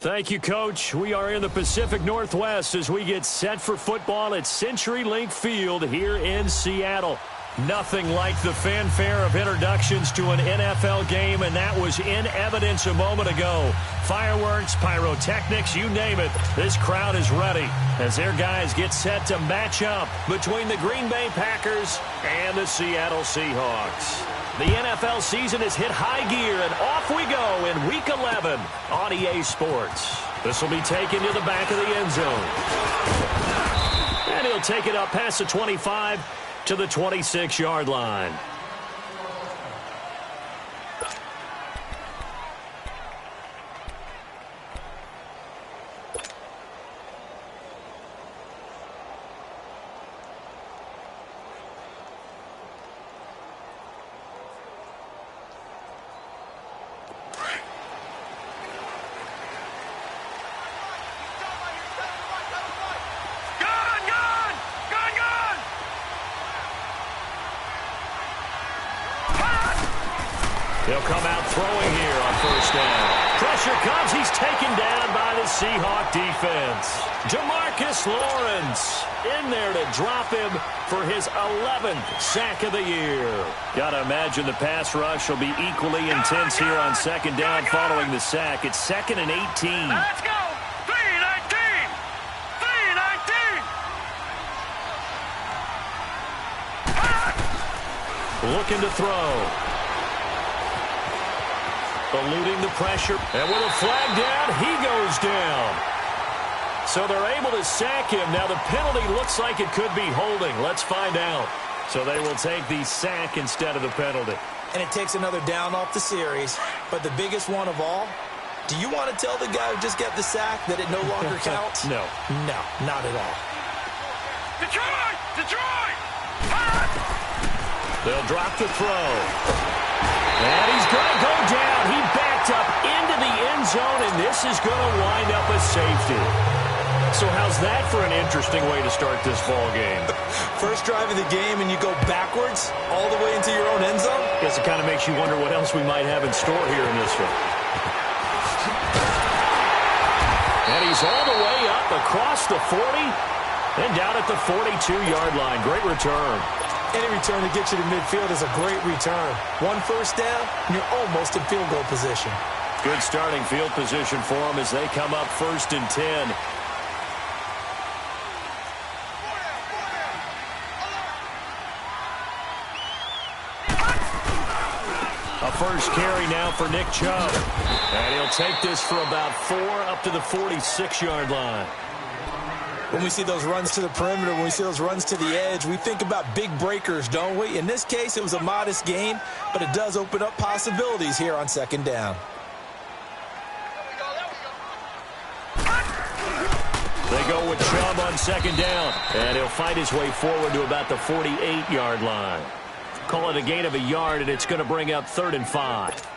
Thank you, Coach. We are in the Pacific Northwest as we get set for football at CenturyLink Field here in Seattle. Nothing like the fanfare of introductions to an NFL game, and that was in evidence a moment ago. Fireworks, pyrotechnics, you name it. This crowd is ready as their guys get set to match up between the Green Bay Packers and the Seattle Seahawks. The NFL season has hit high gear, and off we go in Week 11 on EA Sports. This will be taken to the back of the end zone. And he'll take it up past the 25 to the 26-yard line. He'll come out throwing here on first down. Pressure comes. He's taken down by the Seahawk defense. Jamarcus Lawrence in there to drop him for his 11th sack of the year. Got to imagine the pass rush will be equally intense here on second down following the sack. It's 2nd and 18. Let's go! 3-19! 3-19! Looking to throw. Eluding the pressure, and with a flag down, he goes down. So they're able to sack him. Now the penalty looks like it could be holding. Let's find out. So they will take the sack instead of the penalty. And it takes another down off the series. But the biggest one of all, do you want to tell the guy who just got the sack that it no longer counts? No. No, not at all. Detroit! Detroit! They'll drop the throw. And he's going to go down. He backed up into the end zone, and this is going to wind up a safety. So how's that for an interesting way to start this ball game? First drive of the game, and you go backwards all the way into your own end zone? Guess it kind of makes you wonder what else we might have in store here in this one. And he's all the way up across the 40 and down at the 42-yard line. Great return. Any return to get you to midfield is a great return. One first down, and you're almost in field goal position. Good starting field position for them as they come up 1st and 10. A first carry now for Nick Chubb. And he'll take this for about 4 up to the 46-yard line. When we see those runs to the perimeter, when we see those runs to the edge, we think about big breakers, don't we? In this case, it was a modest gain, but it does open up possibilities here on second down. They go with Chubb on second down, and he'll fight his way forward to about the 48-yard line. Call it a gain of a yard, and it's going to bring up 3rd and 5.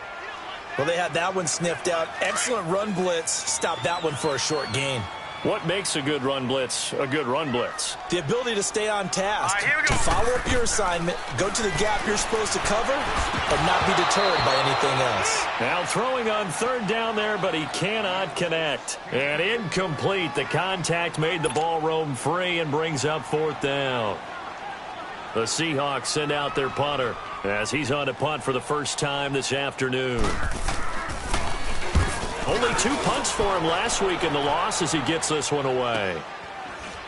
Well, they had that one sniffed out. Excellent run blitz. Stopped that one for a short gain. What makes a good run blitz a good run blitz? The ability to stay on task, All right, here we go. to follow up your assignment, go to the gap you're supposed to cover, but not be deterred by anything else. Now throwing on 3rd down there, but he cannot connect. And incomplete. The contact made the ball roam free and brings up 4th down. The Seahawks send out their punter as he's on to punt for the first time this afternoon. Only 2 punts for him last week in the loss as he gets this one away.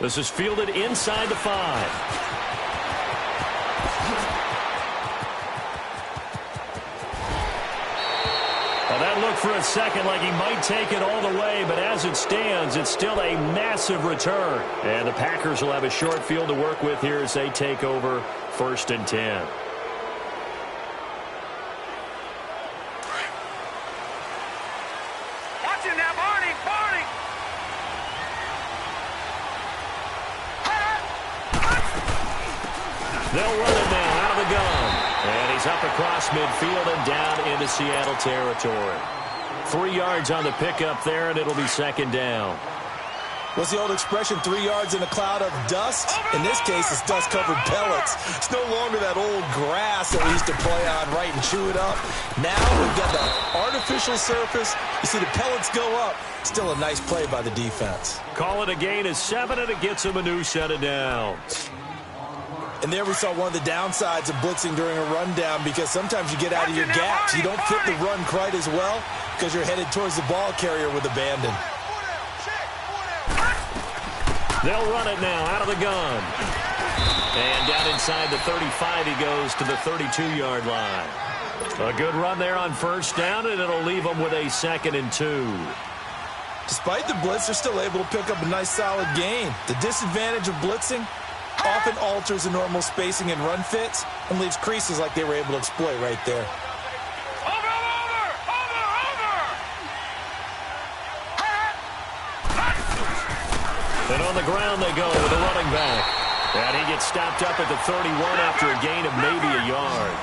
This is fielded inside the 5. Well, that looked for a second like he might take it all the way, but as it stands, it's still a massive return. And the Packers will have a short field to work with here as they take over 1st and 10. They'll run it now out of the gun. And he's up across midfield and down into Seattle territory. 3 yards on the pickup there, and it'll be 2nd down. What's the old expression, 3 yards in a cloud of dust? In this case, it's dust-covered pellets. It's no longer that old grass that we used to play on, right, and chew it up. Now we've got the artificial initial surface. You see the pellets go up. Still a nice play by the defense. Call it a gain of 7, and it gets him a new set of downs. And there we saw one of the downsides of blitzing during a rundown, because sometimes you get out of your gaps. You don't fit the run quite as well because you're headed towards the ball carrier with abandon. They'll run it now out of the gun. And down inside the 35, he goes to the 32-yard line. A good run there on first down, and it'll leave them with a 2nd and 2. Despite the blitz, they're still able to pick up a nice solid gain. The disadvantage of blitzing often alters the normal spacing and run fits and leaves creases like they were able to exploit right there. And on the ground they go with a running back. And he gets stopped up at the 31 after a gain of maybe a yard.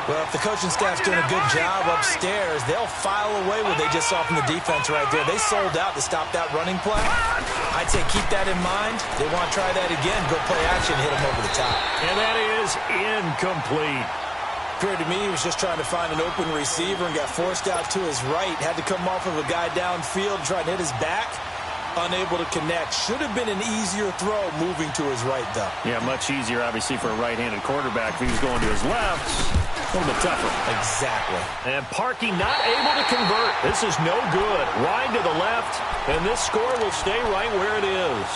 Well, if the coaching staff's doing a good job upstairs, they'll file away what they just saw from the defense right there. They sold out to stop that running play. I'd say keep that in mind. They want to try that again, go play action, hit them over the top. And that is incomplete. Appeared to me he was just trying to find an open receiver and got forced out to his right. Had to come off of a guy downfield, try and hit his back. Unable to connect. Should have been an easier throw moving to his right, though. Yeah, much easier, obviously, for a right-handed quarterback. If he was going to his left, a little bit tougher. Exactly. And Parkey not able to convert. This is no good. Wide to the left, and this score will stay right where it is.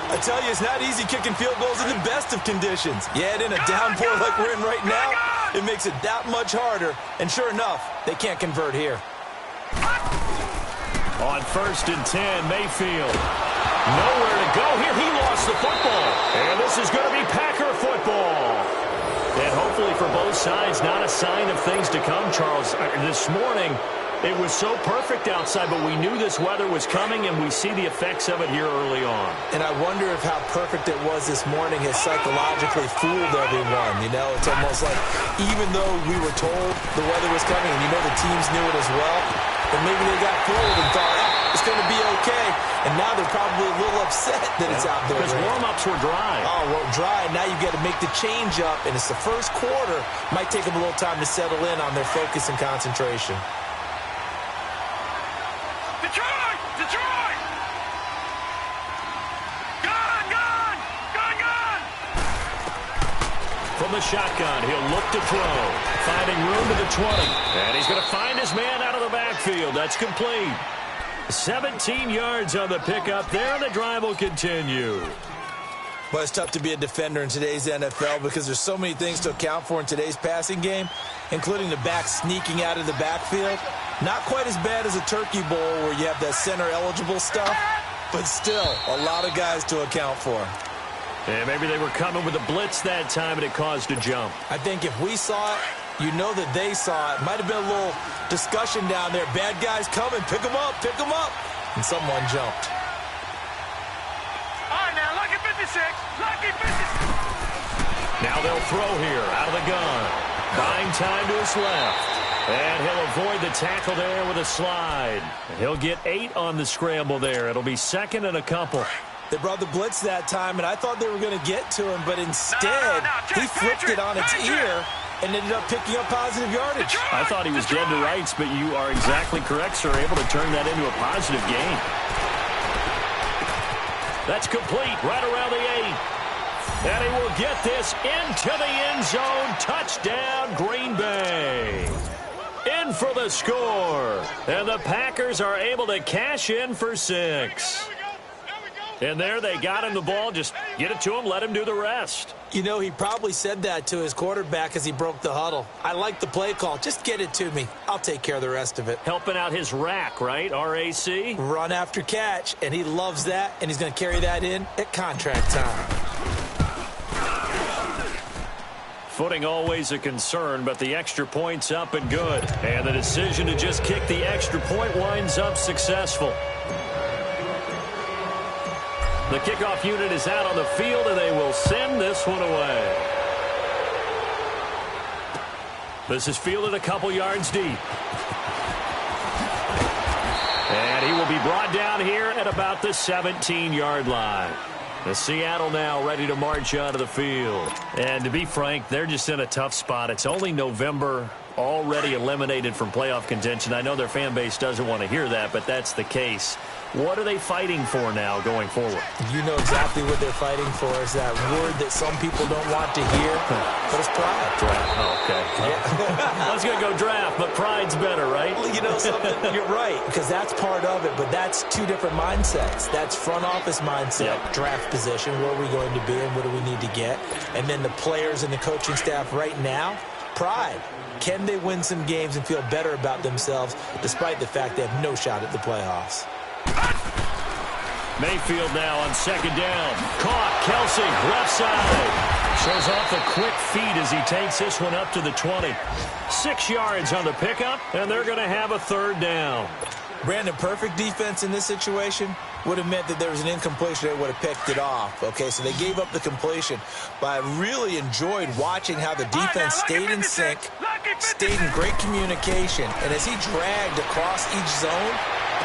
I tell you, it's not easy kicking field goals in the best of conditions. You add in a downpour like we're in right now, it makes it that much harder. And sure enough, they can't convert here. On 1st and 10, Mayfield. Nowhere to go here. He lost the football. And this is going to be Packer football. And hopefully for both sides, not a sign of things to come, Charles. This morning, it was so perfect outside, but we knew this weather was coming, and we see the effects of it here early on. And I wonder if how perfect it was this morning has psychologically fooled everyone. You know, it's almost like even though we were told the weather was coming, and you know the teams knew it as well, and maybe they got fooled and thought, it's going to be okay. And now they're probably a little upset that it's out there. Because warm-ups were dry. Oh, well, dry. Now you've got to make the change up, and it's the first quarter. Might take them a little time to settle in on their focus and concentration. Detroit! Detroit! Gun! Gun! Gun! Gun! From the shotgun, he'll look to throw. Finding room to the 20. And he's going to find his man out of the backfield. That's complete. 17 yards on the pickup there, and the drive will continue. Well, it's tough to be a defender in today's NFL because there's so many things to account for in today's passing game, including the back sneaking out of the backfield. Not quite as bad as a turkey bowl where you have that center-eligible stuff, but still a lot of guys to account for. And maybe they were coming with a blitz that time, and it caused a jump. I think if we saw it, you know that they saw it. Might have been a little discussion down there. Bad guys coming. Pick them up. Pick them up. And someone jumped. All right, now, lucky 56. Lucky 56. Now they'll throw here out of the gun. Buying time to his left. And he'll avoid the tackle there with a slide. And he'll get 8 on the scramble there. It'll be 2nd and a couple. They brought the blitz that time, and I thought they were going to get to him, but instead he flipped it on its ear and ended up picking up positive yardage. I thought he was dead to rights, but you are exactly correct, sir. Able to turn that into a positive gain. That's complete right around the 8. And he will get this into the end zone. Touchdown, Green Bay. In for the score. And the Packers are able to cash in for 6. And there they got him the ball. Just get it to him, let him do the rest. You know, he probably said that to his quarterback as he broke the huddle. I like the play call. Just get it to me. I'll take care of the rest of it. Helping out his rack, right? R-A-C? Run after catch, and he loves that, and he's going to carry that in at contract time. Footing always a concern, but the extra point's up and good. And the decision to just kick the extra point winds up successful. The kickoff unit is out on the field, and they will send this one away. This is fielded a couple yards deep. And he will be brought down here at about the 17-yard line. Seattle now ready to march onto the field. And to be frank, they're just in a tough spot. It's only November, already eliminated from playoff contention. I know their fan base doesn't want to hear that, but that's the case. What are they fighting for now going forward? You know exactly what they're fighting for is that word that some people don't want to hear, but it's pride. Draft. Oh, okay. Yeah. I was going to go draft, but pride's better, right? Well, you know something? You're right, because that's part of it, but that's two different mindsets. That's front office mindset, draft position, where are we going to be and what do we need to get? And then the players and the coaching staff right now, pride. Can they win some games and feel better about themselves despite the fact they have no shot at the playoffs? Mayfield now on second down. Caught. Kelsey, left side. Shows off a quick feet as he takes this one up to the 20. 6 yards on the pickup, and they're going to have a third down. Brandon, perfect defense in this situation would have meant that there was an incompletion. They would have picked it off. Okay, so they gave up the completion. But I really enjoyed watching how the defense stayed in sync, stayed in great communication. And as he dragged across each zone,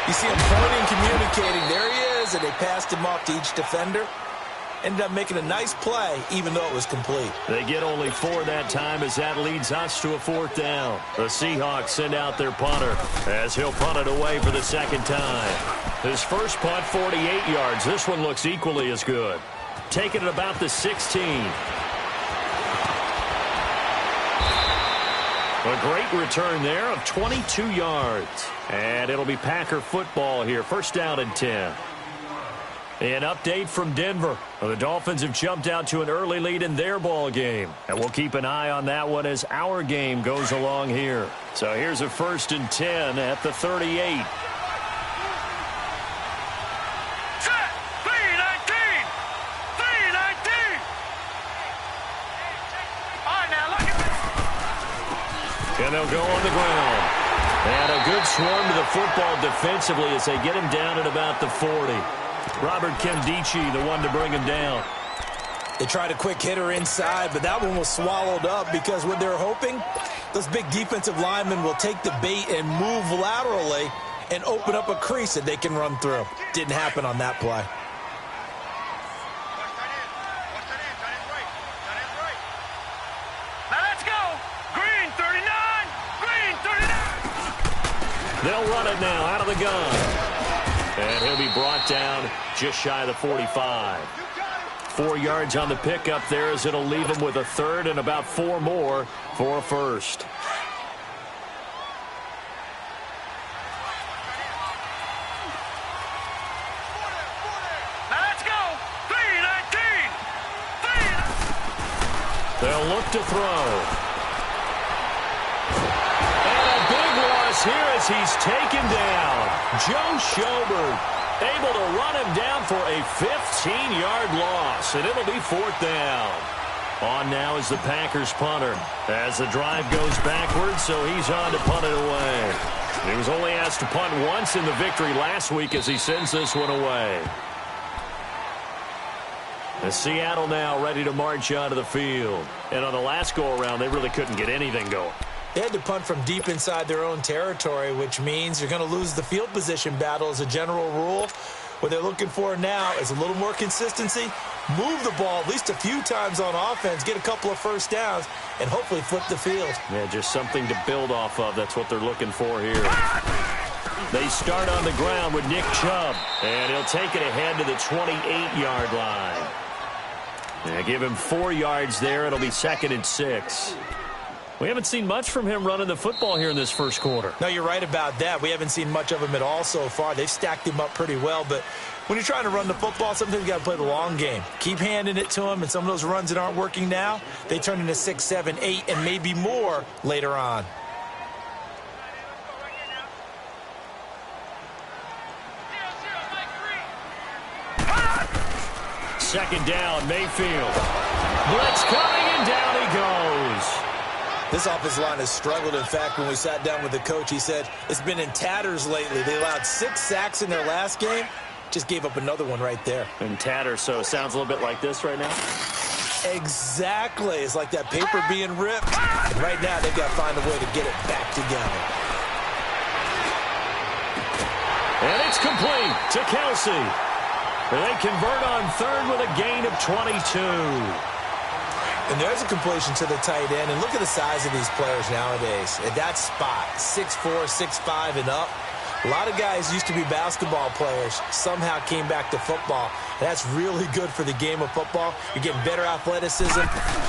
you see him pointing, communicating. There he is, and they passed him off to each defender. Ended up making a nice play, even though it was complete. They get only 4 that time as that leads us to a fourth down. The Seahawks send out their punter as he'll punt it away for the second time. His first punt, 48 yards. This one looks equally as good. Taking it about the 16. A great return there of 22 yards. And it'll be Packer football here. First down and 10. An update from Denver. The Dolphins have jumped out to an early lead in their ball game. And we'll keep an eye on that one as our game goes along here. So here's a first and 10 at the 38. And they'll go on the ground. And a good swarm to the football defensively as they get him down at about the 40. Robert Nkemdiche, the one to bring him down. They tried a quick hitter inside, but that one was swallowed up because what they're hoping, those big defensive linemen will take the bait and move laterally and open up a crease that they can run through. Didn't happen on that play. They'll run it now out of the gun. And he'll be brought down just shy of the 45. 4 yards on the pickup there as it'll leave him with a third and about 4 more for a first. Let's go. 3-19. They'll look to throw. Here as he's taken down. Joe Schobert able to run him down for a 15-yard loss, and it'll be fourth down. On now is the Packers punter as the drive goes backwards, so he's on to punt it away. He was only asked to punt once in the victory last week as he sends this one away. And Seattle now ready to march onto the field. And on the last go-around, they really couldn't get anything going. They had to punt from deep inside their own territory, which means you're going to lose the field position battle as a general rule. What they're looking for now is a little more consistency, move the ball at least a few times on offense, get a couple of first downs, and hopefully flip the field. Yeah, just something to build off of. That's what they're looking for here. They start on the ground with Nick Chubb, and he'll take it ahead to the 28-yard line. Yeah, give him 4 yards there. It'll be second and 6. We haven't seen much from him running the football here in this first quarter. No, you're right about that. We haven't seen much of him at all so far. They've stacked him up pretty well, but when you're trying to run the football, sometimes you got to play the long game. Keep handing it to him, and some of those runs that aren't working now, they turn into 6, 7, 8, and maybe more later on. Second down, Mayfield. Blitz coming, and down he goes. This offensive line has struggled. In fact, when we sat down with the coach, he said it's been in tatters lately. They allowed 6 sacks in their last game. Just gave up another one right there. In tatters, so it sounds a little bit like this right now? Exactly. It's like that paper being ripped. And right now, they've got to find a way to get it back together. And it's complete to Kelsey. They convert on third with a gain of 22. And there's a completion to the tight end. And look at the size of these players nowadays. At that spot, 6'4", 6'5", and up. A lot of guys used to be basketball players, somehow came back to football. And that's really good for the game of football. You're getting better athleticism,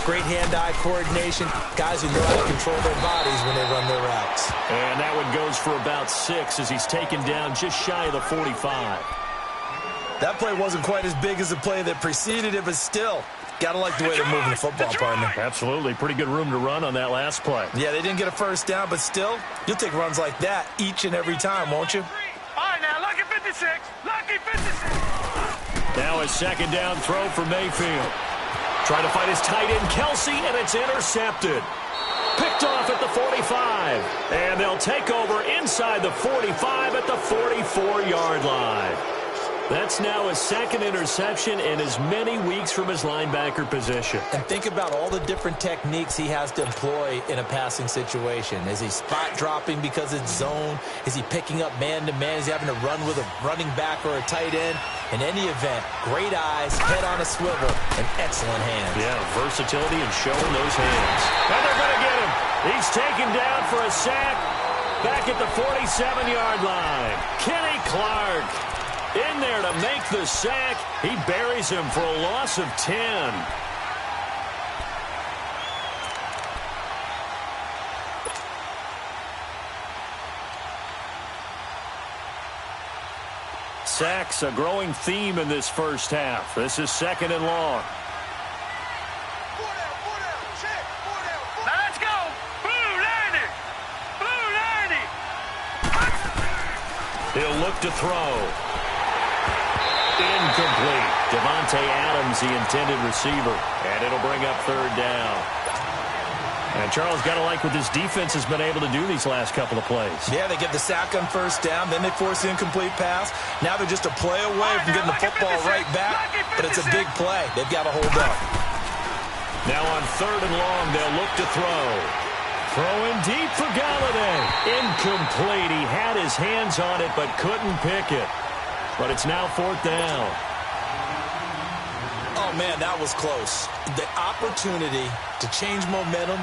great hand-eye coordination, guys who know how to control their bodies when they run their routes. And that one goes for about 6 as he's taken down just shy of the 45. That play wasn't quite as big as the play that preceded it, but still, got to like the way they're moving the football, partner. Absolutely. Pretty good room to run on that last play. Yeah, they didn't get a first down, but still, you'll take runs like that each and every time, won't you? All right, now, lucky 56. Lucky 56. Now a second down throw for Mayfield. Trying to find his tight end, Kelsey, and it's intercepted. Picked off at the 45. And they'll take over inside the 45 at the 44-yard line. That's now his second interception in as many weeks from his linebacker position. And think about all the different techniques he has to employ in a passing situation. Is he spot dropping because it's zone? Is he picking up man-to-man? Is he having to run with a running back or a tight end? In any event, great eyes, head on a swivel, and excellent hands. Yeah, versatility and showing those hands. And they're going to get him. He's taken down for a sack back at the 47-yard line. Kenny Clark in there to make the sack. He buries him for a loss of 10. Sacks, a growing theme in this first half. This is second and long. Now let's go. Blue 90. Blue 90. He'll look to throw. Incomplete. Devontae Adams, the intended receiver. And it'll bring up third down. And Charles, got to like what this defense has been able to do these last couple of plays. Yeah, they get the sack on first down, then they force the incomplete pass. Now they're just a play away from getting the football right back, but it's a big play. They've got to hold up. Now on third and long, they'll look to throw. Throwing deep for Galladay. Incomplete. He had his hands on it, but couldn't pick it. But it's now fourth down. Oh, man, that was close. The opportunity to change momentum,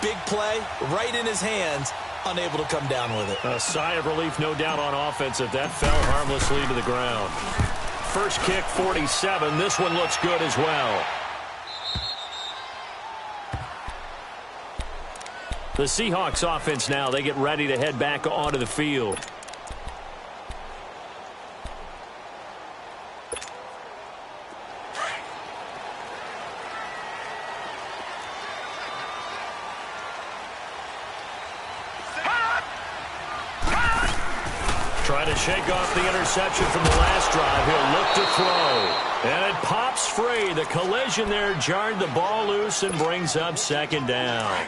big play, right in his hands, unable to come down with it. A sigh of relief, no doubt, on offense if that fell harmlessly to the ground. First kick, 47. This one looks good as well. The Seahawks offense now, they get ready to head back onto the field. Trying to shake off the interception from the last drive. He'll look to throw. And it pops free. The collision there jarred the ball loose and brings up second down.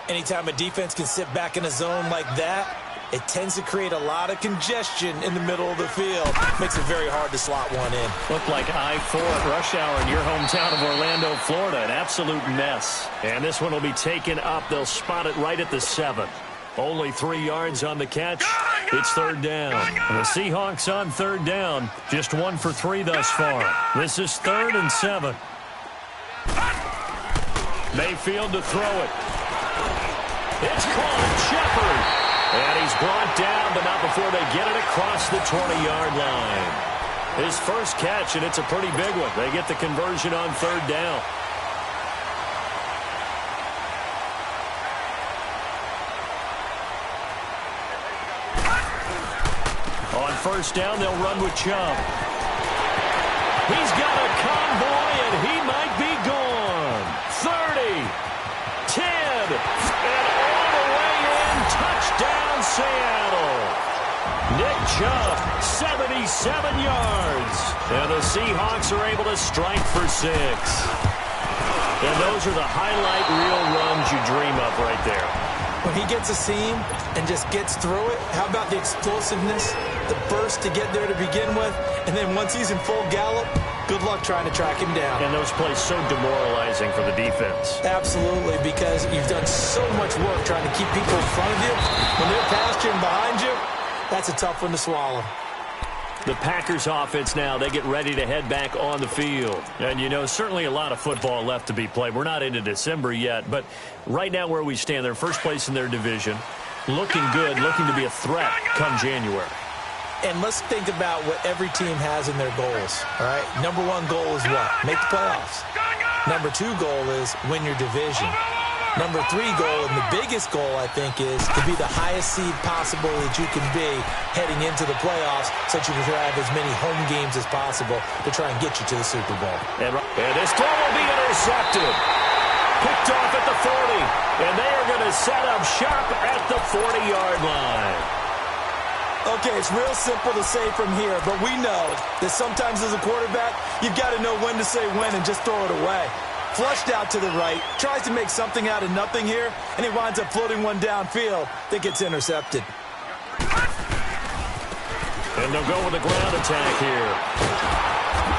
Anytime a defense can sit back in a zone like that, it tends to create a lot of congestion in the middle of the field. Makes it very hard to slot one in. Looked like I-4 at rush hour in your hometown of Orlando, Florida. An absolute mess. And this one will be taken up. They'll spot it right at the 7. Only 3 yards on the catch. It's third down. And the Seahawks on third down. Just 1 for 3 thus far. This is 3rd and 7. Mayfield to throw it. It's caught. Shepard. And he's brought down, but not before they get it across the 20-yard line. His first catch, and it's a pretty big one. They get the conversion on third down. On first down, they'll run with Chubb. He's got a convoy, and he might be gone. 30, 10, and all the way in. Touchdown, Seattle. Nick Chubb, 77 yards. And the Seahawks are able to strike for 6. And those are the highlight reel runs you dream of right there. When he gets a seam and just gets through it, how about the explosiveness, the burst to get there to begin with, and then once he's in full gallop, good luck trying to track him down. And those plays so demoralizing for the defense. Absolutely, because you've done so much work trying to keep people in front of you. When they're past you and behind you, that's a tough one to swallow. The Packers offense now, they get ready to head back on the field. And, you know, certainly a lot of football left to be played. We're not into December yet, but right now where we stand, they're first place in their division, looking good, looking to be a threat come January. And let's think about what every team has in their goals, all right? Number one goal is what? Make the playoffs. Number two goal is win your division. Number three goal, and the biggest goal, I think, is to be the highest seed possible that you can be heading into the playoffs so that you can have as many home games as possible to try and get you to the Super Bowl. And this throw will be intercepted. Picked off at the 40. And they are going to set up shop at the 40-yard line. Okay, it's real simple to say from here, but we know that sometimes as a quarterback, you've got to know when to say when and just throw it away. Flushed out to the right, tries to make something out of nothing here, and he winds up floating one downfield that gets intercepted. And they'll go with a ground attack here.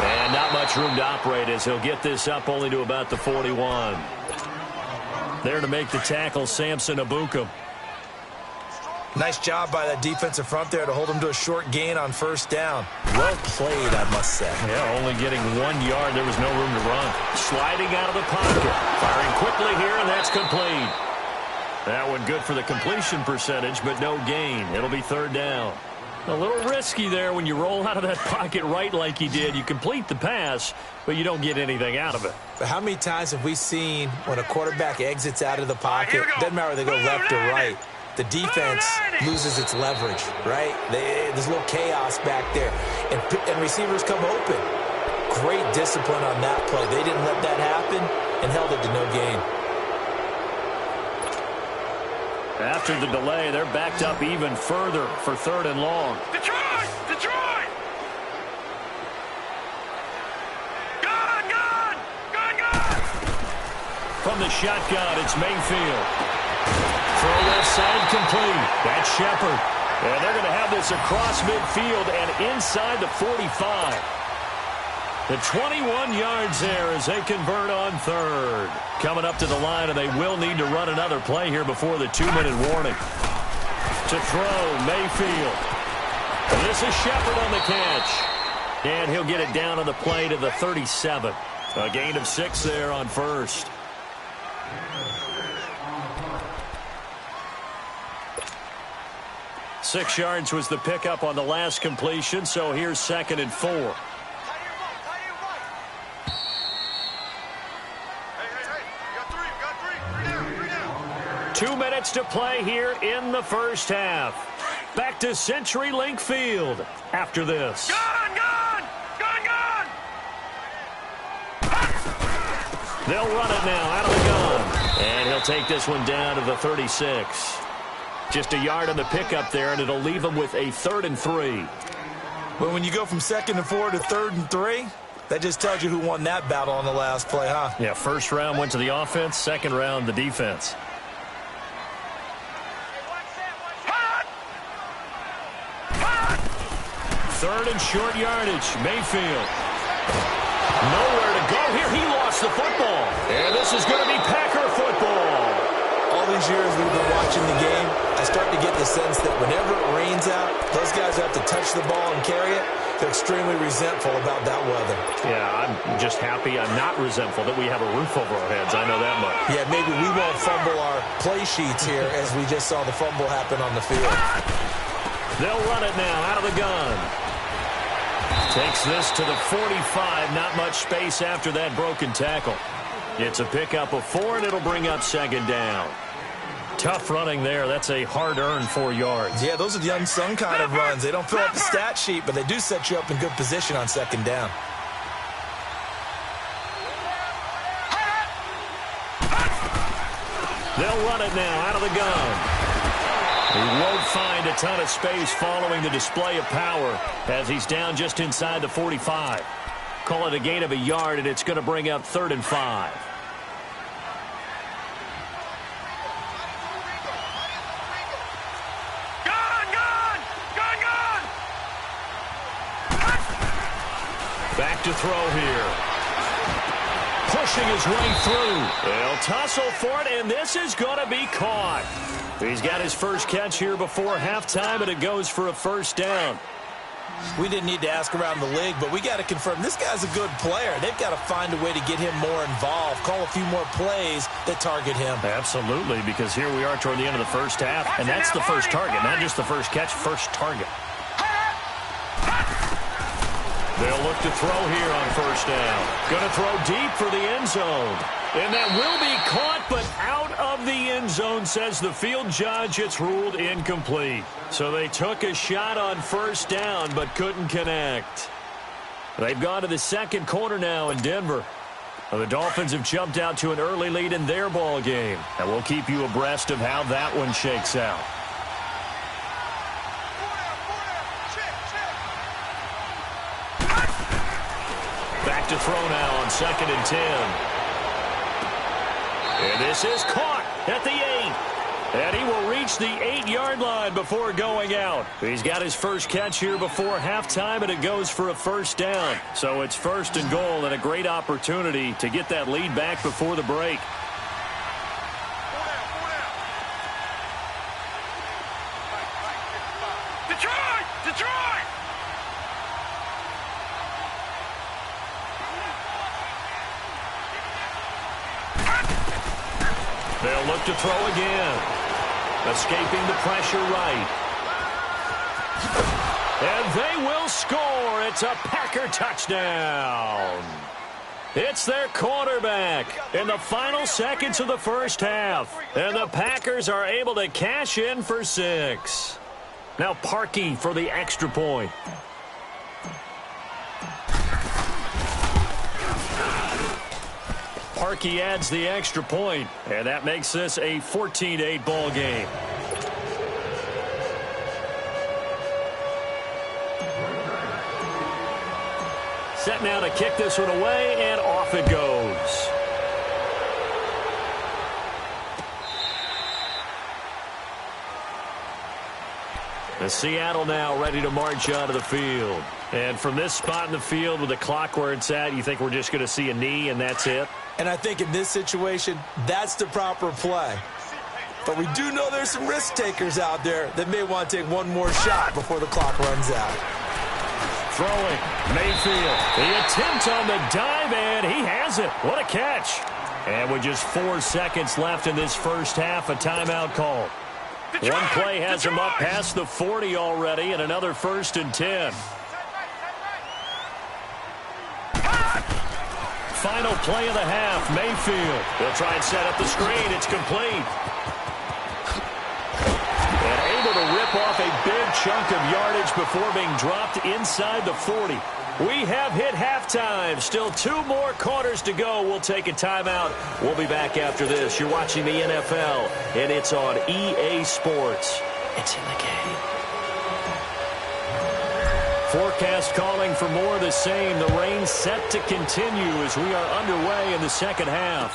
And not much room to operate as he'll get this up only to about the 41. There to make the tackle, Samson Abuka. Nice job by that defensive front there to hold him to a short gain on first down. Well played, I must say. Yeah, only getting 1 yard. There was no room to run. Sliding out of the pocket. Firing quickly here, and that's complete. That one good for the completion percentage, but no gain. It'll be third down. A little risky there when you roll out of that pocket right like he did. You complete the pass, but you don't get anything out of it. But how many times have we seen when a quarterback exits out of the pocket, doesn't matter whether they go left or right, the defense loses its leverage, right? There's a little chaos back there, and receivers come open. Great discipline on that play. They didn't let that happen and held it to no gain. After the delay, they're backed up even further for third and long. Detroit! Detroit! Gone! Gone! Gone! Gone! From the shotgun, it's Mayfield. Throw left side complete. That's Shepard. And they're going to have this across midfield and inside the 45. The 21 yards there as they convert on third. Coming up to the line, and they will need to run another play here before the 2-minute warning. To throw, Mayfield. And this is Shepard on the catch. And he'll get it down on the play to the 37. A gain of 6 there on first. Six yards was the pickup on the last completion, so here's 2nd and 4. 2 minutes to play here in the first half. Back to CenturyLink Field after this. Gone! Gone! Gone! Gone! They'll run it now out of the gun. And he'll take this one down to the 36. Just a yard on the pickup there, and it'll leave him with a 3rd and 3. Well, when you go from 2nd and 4 to 3rd and 3, that just tells you who won that battle on the last play, huh? Yeah, first round went to the offense, second round the defense. Third and short yardage. Mayfield. Nowhere to go here. He lost the football. And this is going to be Packer football. All these years we've been watching the game, I start to get the sense that whenever it rains out, those guys have to touch the ball and carry it. They're extremely resentful about that weather. Yeah, I'm just happy. I'm not resentful that we have a roof over our heads. I know that much. Yeah, maybe we won't fumble our play sheets here as we just saw the fumble happen on the field. They'll run it now out of the gun. Takes this to the 45. Not much space after that broken tackle. It's a pickup of 4, and it'll bring up 2nd down. Tough running there. That's a hard-earned 4 yards. Yeah, those are the unsung kind of runs. They don't fill up the stat sheet, but they do set you up in good position on 2nd down. They'll run it now out of the gun. He won't find a ton of space following the display of power as he's down just inside the 45. Call it a gain of a yard, and it's going to bring up 3rd and 5. Back to throw here. Pushing his way through. They'll tussle for it, and this is going to be caught. He's got his first catch here before halftime, and it goes for a 1st down. We didn't need to ask around the league, but we got to confirm this guy's a good player. They've got to find a way to get him more involved, call a few more plays that target him. Absolutely, because here we are toward the end of the first half, and that's the first target, not just the first catch, first target. They'll look to throw here on first down. Going to throw deep for the end zone. And that will be caught, but out of the end zone, says the field judge. It's ruled incomplete. So they took a shot on first down, but couldn't connect. They've gone to the second quarter now in Denver. The Dolphins have jumped out to an early lead in their ball game. And we'll keep you abreast of how that one shakes out. Back to throw now on 2nd and 10. And this is caught at the 8. And he will reach the 8-yard line before going out. He's got his first catch here before halftime, and it goes for a first down. So it's 1st and goal, and a great opportunity to get that lead back before the break. Detroit! Detroit! They'll look to throw again. Escaping the pressure right. And they will score. It's a Packer touchdown. It's their quarterback in the final seconds of the first half. And the Packers are able to cash in for 6. Now Parkey for the extra point. Parkey adds the extra point, and that makes this a 14-8 ball game. Set now to kick this one away, and off it goes. The Seattle now ready to march onto the field. And from this spot in the field with the clock where it's at, you think we're just going to see a knee and that's it? And I think in this situation, that's the proper play. But we do know there's some risk takers out there that may want to take one more shot before the clock runs out. Throwing, Mayfield. The attempt on the dive, and he has it. What a catch. And with just 4 seconds left in this first half, a timeout call. One play has him up past the 40 already, and another 1st and 10. Final play of the half, Mayfield. They'll try and set up the screen. It's complete. And able to rip off a big chunk of yardage before being dropped inside the 40. We have hit halftime. Still 2 more quarters to go. We'll take a timeout. We'll be back after this. You're watching the NFL, and it's on EA Sports. It's in the game. Forecast calling for more of the same. The rain set to continue as we are underway in the second half.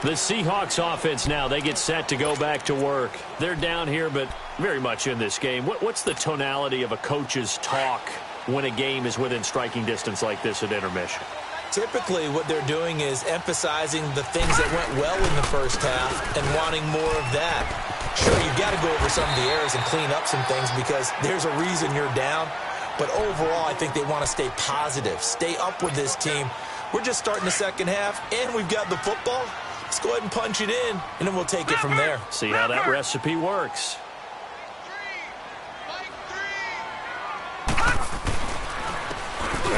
The Seahawks offense now, they get set to go back to work. They're down here, but very much in this game. What's the tonality of a coach's talk when a game is within striking distance like this at intermission? Typically, what they're doing is emphasizing the things that went well in the first half and wanting more of that. Sure, you've got to go over some of the errors and clean up some things because there's a reason you're down. But overall, I think they want to stay positive, stay up with this team. We're just starting the second half, and we've got the football. Let's go ahead and punch it in, and then we'll take it from there. See how that recipe works.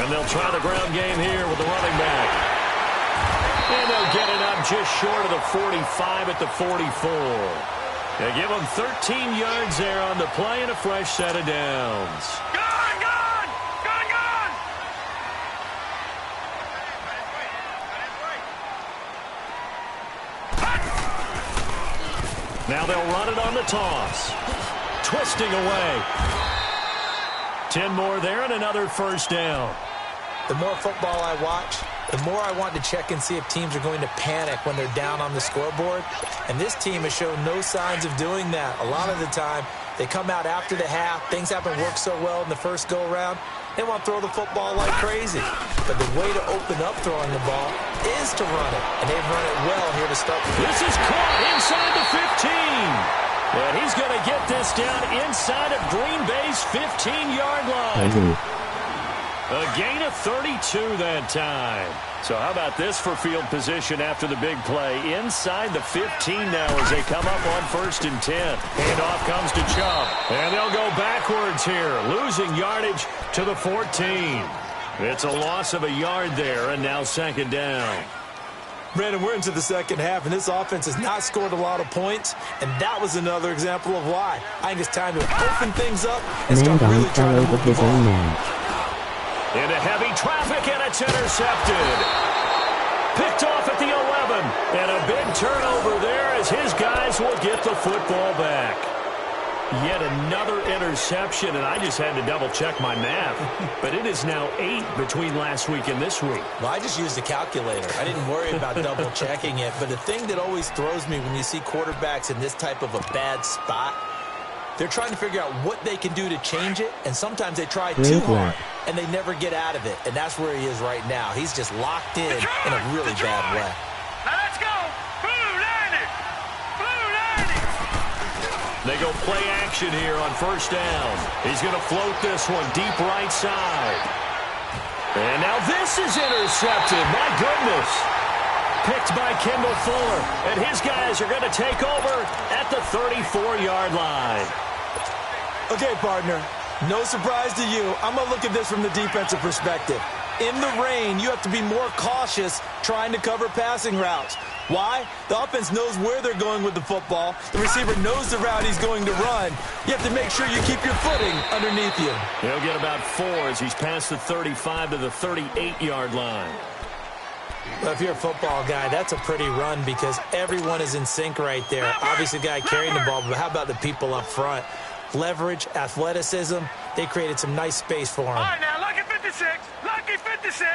And they'll try the ground game here with the running back. And they'll get it up just short of the 45 at the 44. They give them 13 yards there on the play and a fresh set of downs. Gone! Gone! Gone! Gone! Now they'll run it on the toss. Twisting away. 10 more there and another first down. The more football I watch, the more I want to check and see if teams are going to panic when they're down on the scoreboard. And this team has shown no signs of doing that. A lot of the time, they come out after the half. Things haven't worked so well in the first go-around. They want to throw the football like crazy. But the way to open up throwing the ball is to run it. And they've run it well here to start. This is caught inside the 15. And he's going to get this down inside of Green Bay's 15-yard line. A gain of 32 that time. So how about this for field position after the big play? Inside the 15 now as they come up on 1st and 10. Handoff comes to Chubb. And they'll go backwards here, losing yardage to the 14. It's a loss of a yard there, and now 2nd down. Brandon, we're into the second half, and this offense has not scored a lot of points, and that was another example of why. I think it's time to open things up and start really trying to move the ball. Into heavy traffic, and it's intercepted. Picked off at the 11, and a big turnover there as his guys will get the football back. Yet another interception, and I just had to double-check my math. But it is now 8 between last week and this week. Well, I just used a calculator. I didn't worry about double-checking it. But the thing that always throws me when you see quarterbacks in this type of a bad spot, they're trying to figure out what they can do to change it, and sometimes they try too hard, and they never get out of it. And that's where he is right now. He's just locked in a really bad way. Now let's go. Blue 90. Blue 90. They go play action here on 1st down. He's going to float this one deep right side. And now this is intercepted. My goodness. Picked by Kendall Fuller. And his guys are going to take over at the 34-yard line. Okay, partner, no surprise to you. I'm going to look at this from the defensive perspective. In the rain, you have to be more cautious trying to cover passing routes. Why? The offense knows where they're going with the football. The receiver knows the route he's going to run. You have to make sure you keep your footing underneath you. He'll get about 4 as he's past the 35 to the 38-yard line. Well, if you're a football guy, that's a pretty run because everyone is in sync right there. Obviously, the guy carrying the ball, but how about the people up front? Leverage, athleticism, they created some nice space for him. All right, now, lucky 56. Lucky 56.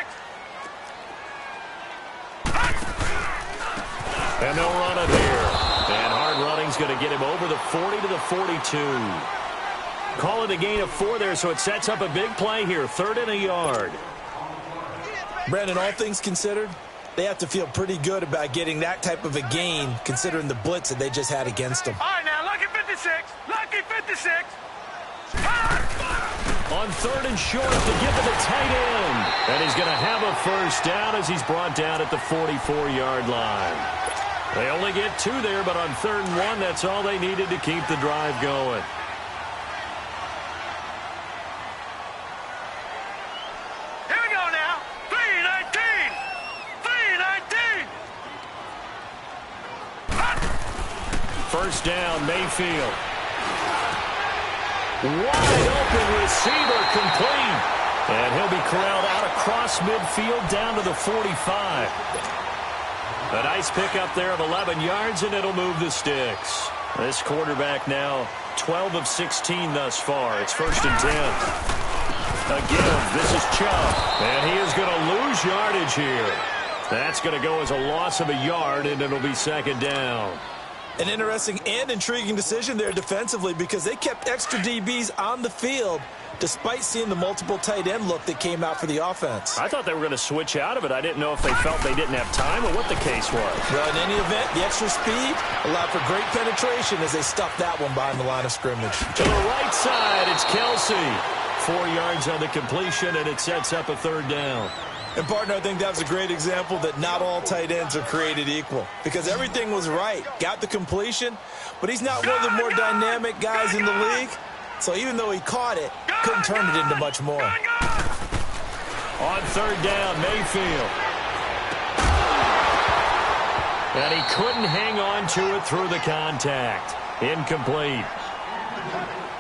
And they'll run it here. And hard running's going to get him over the 40 to the 42. Call it a gain of 4 there, so it sets up a big play here. 3rd and a yard. Brandon, all things considered, they have to feel pretty good about getting that type of a gain considering the blitz that they just had against them. All right, now, lucky 56. Lucky 56. On 3rd and short to give it the tight end. And he's going to have a 1st down as he's brought down at the 44-yard line. They only get 2 there, but on 3rd and 1, that's all they needed to keep the drive going. Here we go now. 319. 319. 1st down, Mayfield. Wide open receiver complete. And he'll be corralled out across midfield down to the 45. A nice pickup there of 11 yards, and it'll move the sticks. This quarterback now 12 of 16 thus far. It's 1st and 10. Again, this is Chubb. And he is going to lose yardage here. That's going to go as a loss of a yard, and it'll be 2nd down. An interesting and intriguing decision there defensively because they kept extra DBs on the field despite seeing the multiple tight end look that came out for the offense. I thought they were going to switch out of it. I didn't know if they felt they didn't have time or what the case was. Well, in any event, the extra speed allowed for great penetration as they stuffed that one behind the line of scrimmage. To the right side, it's Kelsey. 4 yards on the completion, and it sets up a 3rd down. And, partner, I think that was a great example that not all tight ends are created equal because everything was right. Got the completion, but he's not one of the more dynamic guys in the league. So even though he caught it, couldn't turn it into much more. On 3rd down, Mayfield. And he couldn't hang on to it through the contact. Incomplete.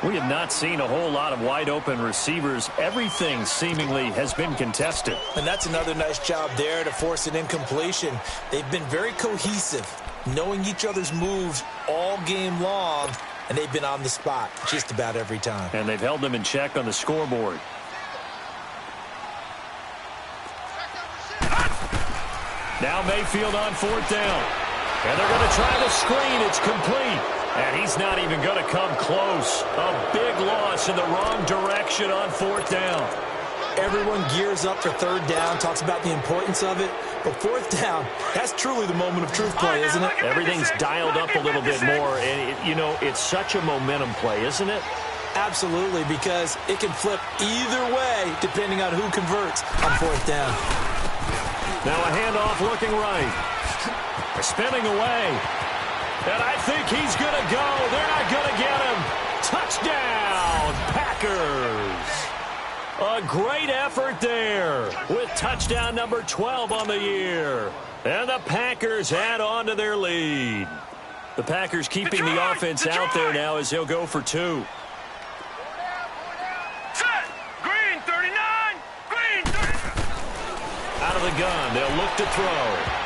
We have not seen a whole lot of wide-open receivers. Everything seemingly has been contested. And that's another nice job there to force an incompletion. They've been very cohesive, knowing each other's moves all game long, and they've been on the spot just about every time. And they've held them in check on the scoreboard. Now Mayfield on 4th down. And they're going to try the screen. It's complete. And he's not even going to come close. A big loss in the wrong direction on 4th down. Everyone gears up for 3rd down, talks about the importance of it, But fourth down, that's truly the moment of truth play, isn't it? Everything's dialed up a little bit more, and, it's such a momentum play, isn't it? Absolutely, because it can flip either way depending on who converts on fourth down. Now a handoff looking right. Spinning away. And I think he's going to go. They're not going to get him. Touchdown, Packers. A great effort there with touchdown number 12 on the year. And the Packers add on to their lead. The Packers keeping the offense out there now as they'll go for 2. Set. Green 39. Green 39. Out of the gun, they'll look to throw.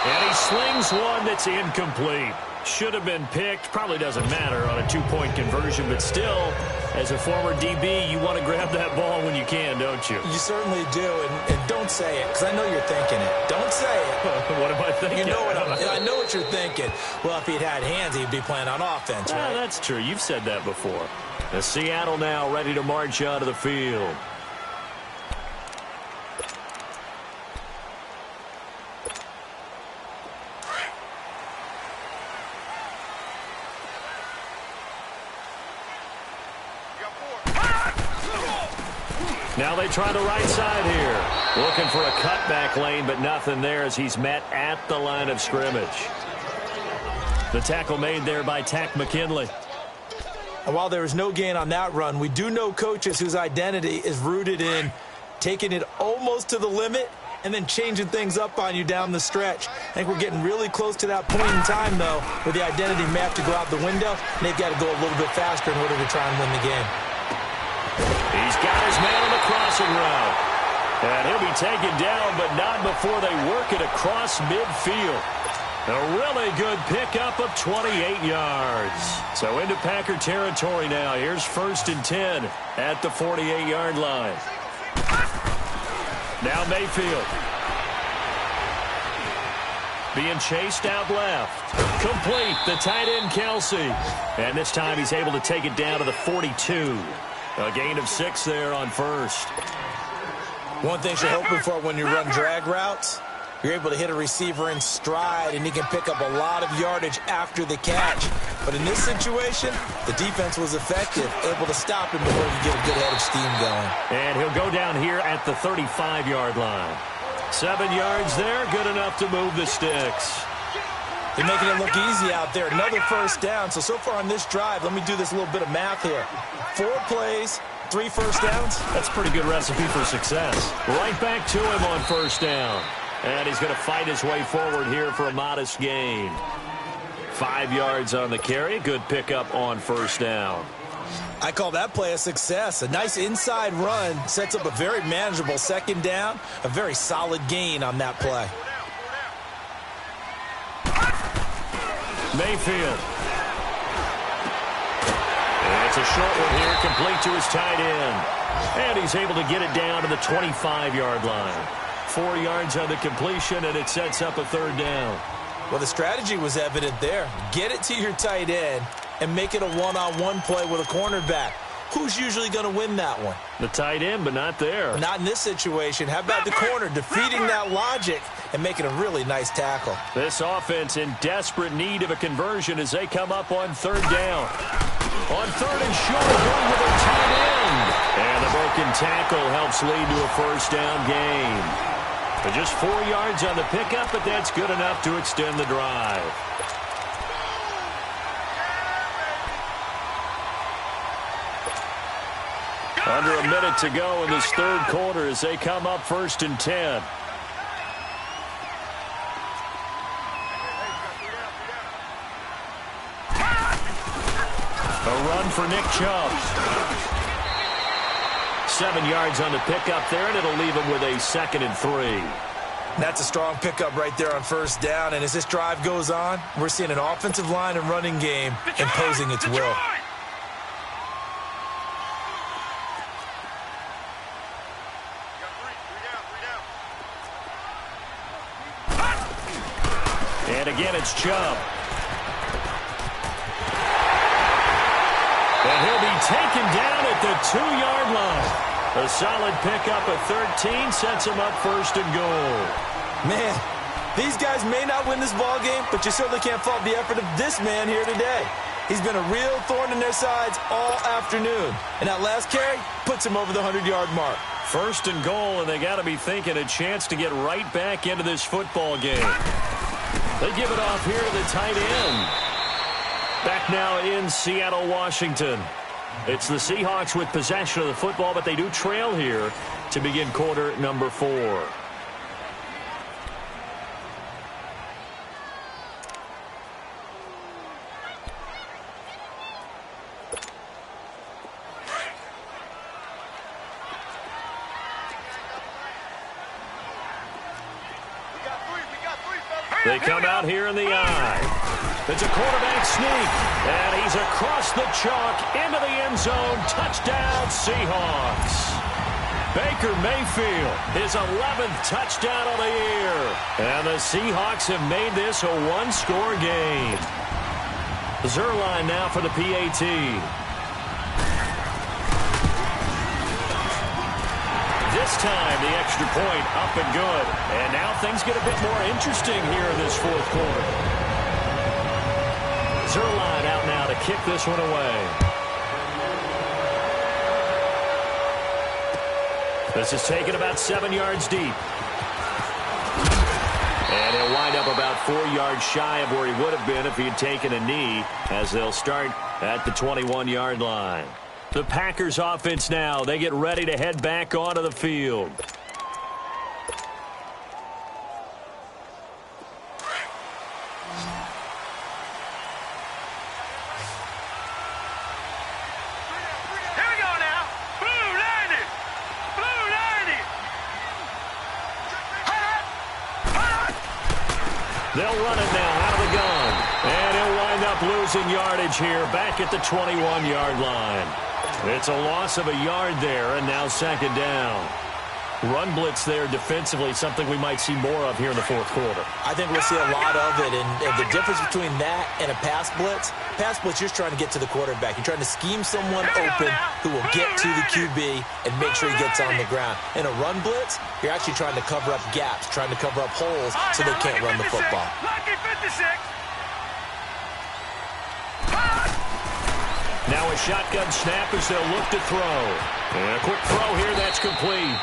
And he slings one that's incomplete. Should have been picked. Probably doesn't matter on a 2-point conversion, but still, as a former DB, you want to grab that ball when you can, don't you? You certainly do, and don't say it, because I know you're thinking it. Don't say it. What am I thinking? You know I know what you're thinking. Well, if he'd had hands, he'd be playing on offense, right? That's true. You've said that before. The Seattle now ready to march onto the field. Now they try the right side here. Looking for a cutback lane, but nothing there as he's met at the line of scrimmage. The tackle made there by Tack McKinley. And while there was no gain on that run, we do know coaches whose identity is rooted in taking it almost to the limit and then changing things up on you down the stretch. I think we're getting really close to that point in time, though, where the identity may have to go out the window, and they've got to go a little bit faster in order to try and win the game. He's got his man on the crossing route. And he'll be taken down, but not before they work it across midfield. A really good pickup of 28 yards. So into Packer territory now. Here's 1st and 10 at the 48-yard line. Now Mayfield. Being chased out left. Complete. The tight end, Kelsey. And this time he's able to take it down to the 42. A gain of 6 there on 1st. One thing you're hoping for when you run drag routes, you're able to hit a receiver in stride, and he can pick up a lot of yardage after the catch. But in this situation, the defense was effective, able to stop him before he get a good head of steam going. And he'll go down here at the 35-yard line. 7 yards there, good enough to move the sticks. They're making it look easy out there. Another 1st down. So far on this drive, let me do this little bit of math here. 4 plays, 3 first downs. That's a pretty good recipe for success. Right back to him on 1st down. And he's going to fight his way forward here for a modest gain. 5 yards on the carry. Good pickup on 1st down. I call that play a success. A nice inside run sets up a very manageable 2nd down. A very solid gain on that play. Mayfield. And it's a short one here, complete to his tight end. And he's able to get it down to the 25-yard line. 4 yards on the completion, and it sets up a 3rd down. Well, the strategy was evident there. Get it to your tight end and make it a one-on-one play with a cornerback. Who's usually going to win that one? The tight end, but not there. Not in this situation. How about the corner defeating that logic and making a really nice tackle? This offense in desperate need of a conversion as they come up on 3rd down. On 3rd and short, going with their tight end. And the broken tackle helps lead to a 1st down gain. But just 4 yards on the pickup, but that's good enough to extend the drive. Under a minute to go in this 3rd quarter as they come up 1st and 10. A run for Nick Chubb. 7 yards on the pickup there, and it'll leave him with a 2nd and 3. That's a strong pickup right there on 1st down, and as this drive goes on, we're seeing an offensive line and running game imposing its will. And again, it's Chubb. And he'll be taken down at the 2-yard line. A solid pickup of 13 sets him up 1st and goal. Man, these guys may not win this ball game, but you certainly can't fault the effort of this man here today. He's been a real thorn in their sides all afternoon. And that last carry puts him over the 100-yard mark. First and goal, and they got to be thinking a chance to get right back into this football game. They give it off here to the tight end. Back now in Seattle, Washington. It's the Seahawks with possession of the football, but they do trail here to begin quarter number 4. They come out here in the eye. It's a quarterback sneak, and he's across the chalk into the end zone. Touchdown, Seahawks. Baker Mayfield, his 11th touchdown of the year. And the Seahawks have made this a one-score game. Zerline now for the PAT. This time, the extra point up and good. And now things get a bit more interesting here in this fourth quarter. Zerline out now to kick this one away. This is taken about 7 yards deep. And he'll wind up about 4 yards shy of where he would have been if he had taken a knee, as they'll start at the 21-yard line. The Packers offense now. They get ready to head back onto the field. Here we go now. Blue 90. Blue 90. They'll run it now out of the gun. And he'll wind up losing yardage here back at the 21-yard line. It's a loss of a yard there, and now second down. Run blitz there defensively, something we might see more of here in the fourth quarter. I think we'll see a lot of it, and the difference between that and a pass blitz, you're trying to get to the quarterback. You're trying to scheme someone open who will get to the QB and make sure he gets on the ground. In a run blitz, you're actually trying to cover up gaps, trying to cover up holes so they can't run the football. Lucky 56. Now a shotgun snap as they'll look to throw. And a quick throw here, that's complete.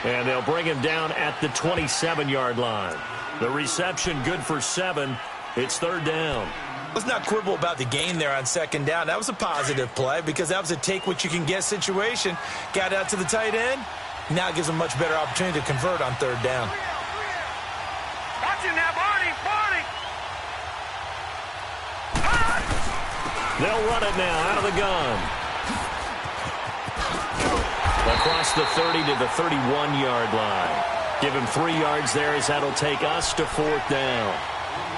And they'll bring him down at the 27-yard line. The reception good for 7. It's third down. Let's not quibble about the gain there on second down. That was a positive play because that was a take-what-you-can-get situation. Got out to the tight end. Now it gives them a much better opportunity to convert on third down. Watch him now, Barney. Barney. They'll run it now out of the gun. Across the 30 to the 31-yard line. Give him 3 yards there as that'll take us to fourth down.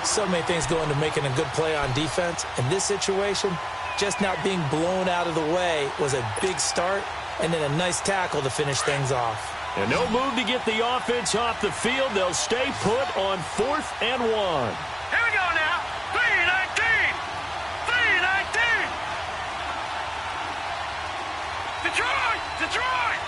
So many things go into making a good play on defense. In this situation, just not being blown out of the way was a big start, and then a nice tackle to finish things off. And no move to get the offense off the field. They'll stay put on 4th and 1. Here we go now. 3-19. 3-19. Detroit. Detroit.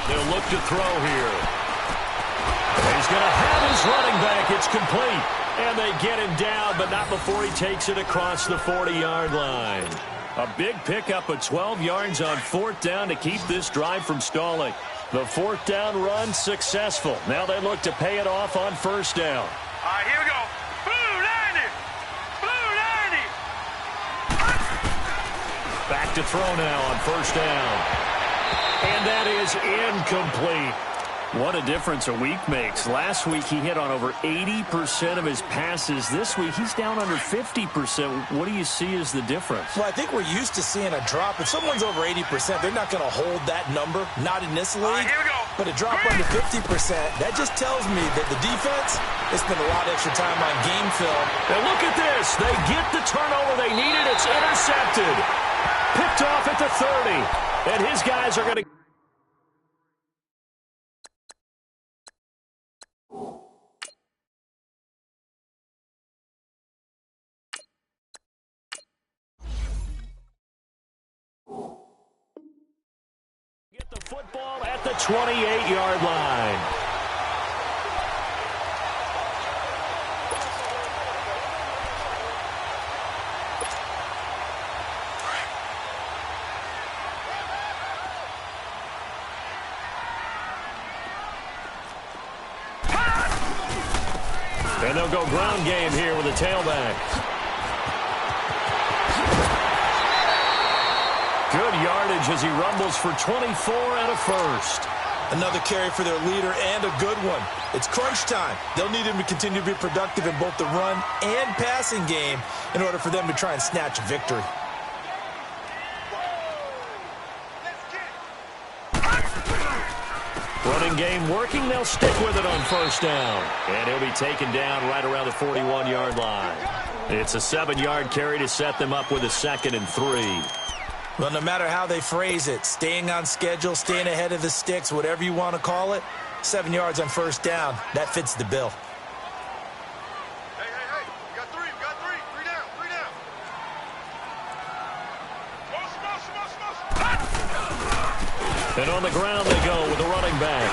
They'll look to throw here. He's going to have his running back. It's complete. And they get him down, but not before he takes it across the 40-yard line. A big pickup of 12 yards on fourth down to keep this drive from stalling. The fourth down run successful. Now they look to pay it off on first down. All right, here we go. Blue 90. Blue 90. Back to throw now on first down. And that is incomplete. What a difference a week makes. Last week he hit on over 80% of his passes. This week he's down under 50%. What do you see as the difference? Well, I think we're used to seeing a drop. If someone's over 80%, they're not going to hold that number, not in this league. Here we go. But a drop under 50%, that just tells me that the defense has spent a lot of extra time on game film. And look at this. They get the turnover they needed. It's intercepted. Picked off at the 30. And his guys are going to football at the 28-yard line. And they'll go ground game here with a tailback. Good yardage as he rumbles for 24 and a first. Another carry for their leader and a good one. It's crunch time. They'll need him to continue to be productive in both the run and passing game in order for them to try and snatch a victory. Running game working. They'll stick with it on first down. And he'll be taken down right around the 41-yard line. It's a 7-yard carry to set them up with a 2nd and 3. Well, no matter how they phrase it, staying on schedule, staying ahead of the sticks, whatever you want to call it, 7 yards on first down, that fits the bill. Hey, we got three, three down. And on the ground they go with the running back.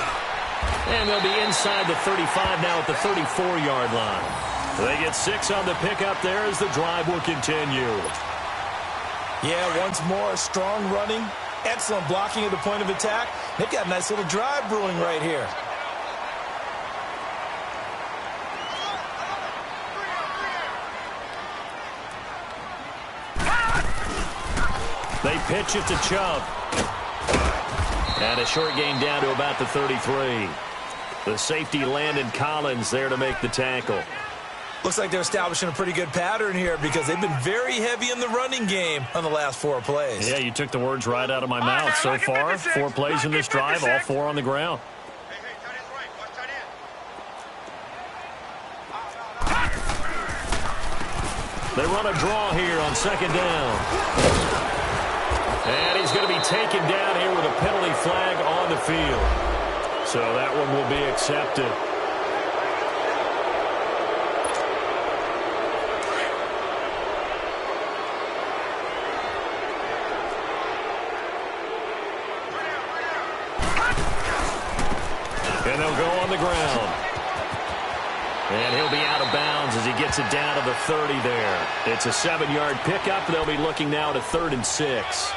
And they'll be inside the 35 now at the 34-yard line. They get 6 on the pickup there as the drive will continue. Yeah, once more, strong running, excellent blocking at the point of attack. They've got a nice little drive brewing right here. They pitch it to Chubb. And a short gain down to about the 33. The safety Landon Collins there to make the tackle. Looks like they're establishing a pretty good pattern here because they've been very heavy in the running game on the last 4 plays. Yeah, you took the words right out of my mouth. So far, 4 plays in this drive, all 4 on the ground. Hey, tight end's right. Watch tight end. They run a draw here on 2nd down. And he's going to be taken down here with a penalty flag on the field. So that one will be accepted. And they'll go on the ground. And he'll be out of bounds as he gets it down to the 30 there. It's a 7-yard pickup. They'll be looking now at a 3rd and 6.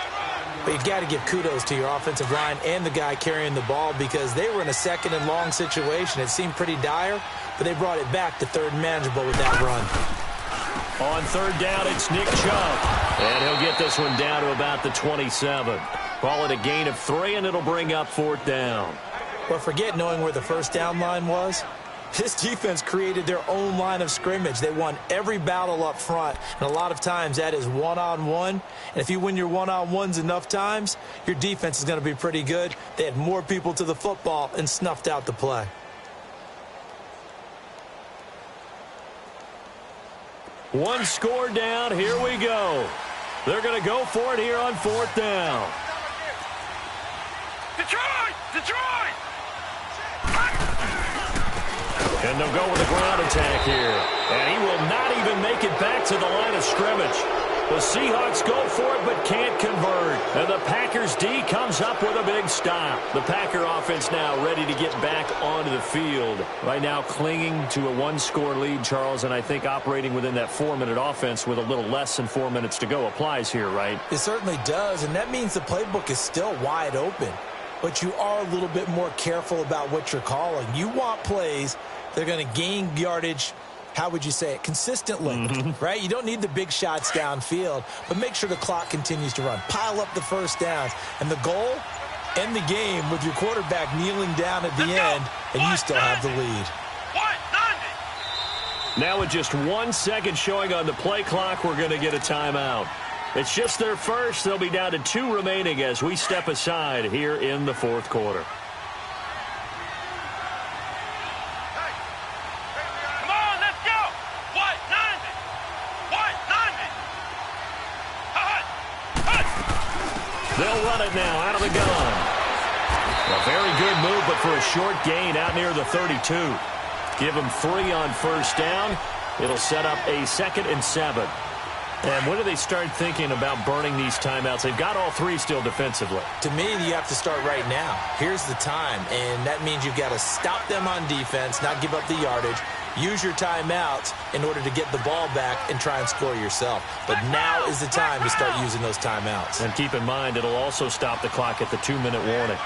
But you've got to give kudos to your offensive line and the guy carrying the ball because they were in a 2nd and long situation. It seemed pretty dire, but they brought it back to 3rd and manageable with that run. On 3rd down, it's Nick Chubb. And he'll get this one down to about the 27. Call it a gain of 3, and it'll bring up 4th down. But forget knowing where the first down line was. This defense created their own line of scrimmage. They won every battle up front, and a lot of times that is one-on-one. And if you win your one-on-ones enough times, your defense is going to be pretty good. They had more people to the football and snuffed out the play. One score down. Here we go. They're going to go for it here on 4th down. Detroit! And they'll go with a ground attack here. And he will not even make it back to the line of scrimmage. The Seahawks go for it but can't convert. And the Packers D comes up with a big stop. The Packer offense now ready to get back onto the field. Right now clinging to a 1-score lead, Charles, and I think operating within that 4-minute offense with a little less than 4 minutes to go applies here, right? It certainly does, and that means the playbook is still wide open. But you are a little bit more careful about what you're calling. You want plays that are going to gain yardage, how would you say it, consistently, right? You don't need the big shots downfield, but make sure the clock continues to run. Pile up the first downs. And the goal, end the game with your quarterback kneeling down at the end, and you still have the lead. Now with just 1 second showing on the play clock, we're going to get a timeout. It's just their first. They'll be down to 2 remaining as we step aside here in the 4th quarter. Come on, let's go! What? 90! They'll run it now out of the gun. A very good move, but for a short gain out near the 32. Give them 3 on first down. It'll set up a 2nd and 7. And when do they start thinking about burning these timeouts? They've got all three still defensively. To me, you have to start right now. Here's the time, and that means you've got to stop them on defense, not give up the yardage, use your timeouts in order to get the ball back and try and score yourself. But now is the time to start using those timeouts. And keep in mind, it'll also stop the clock at the 2-minute warning.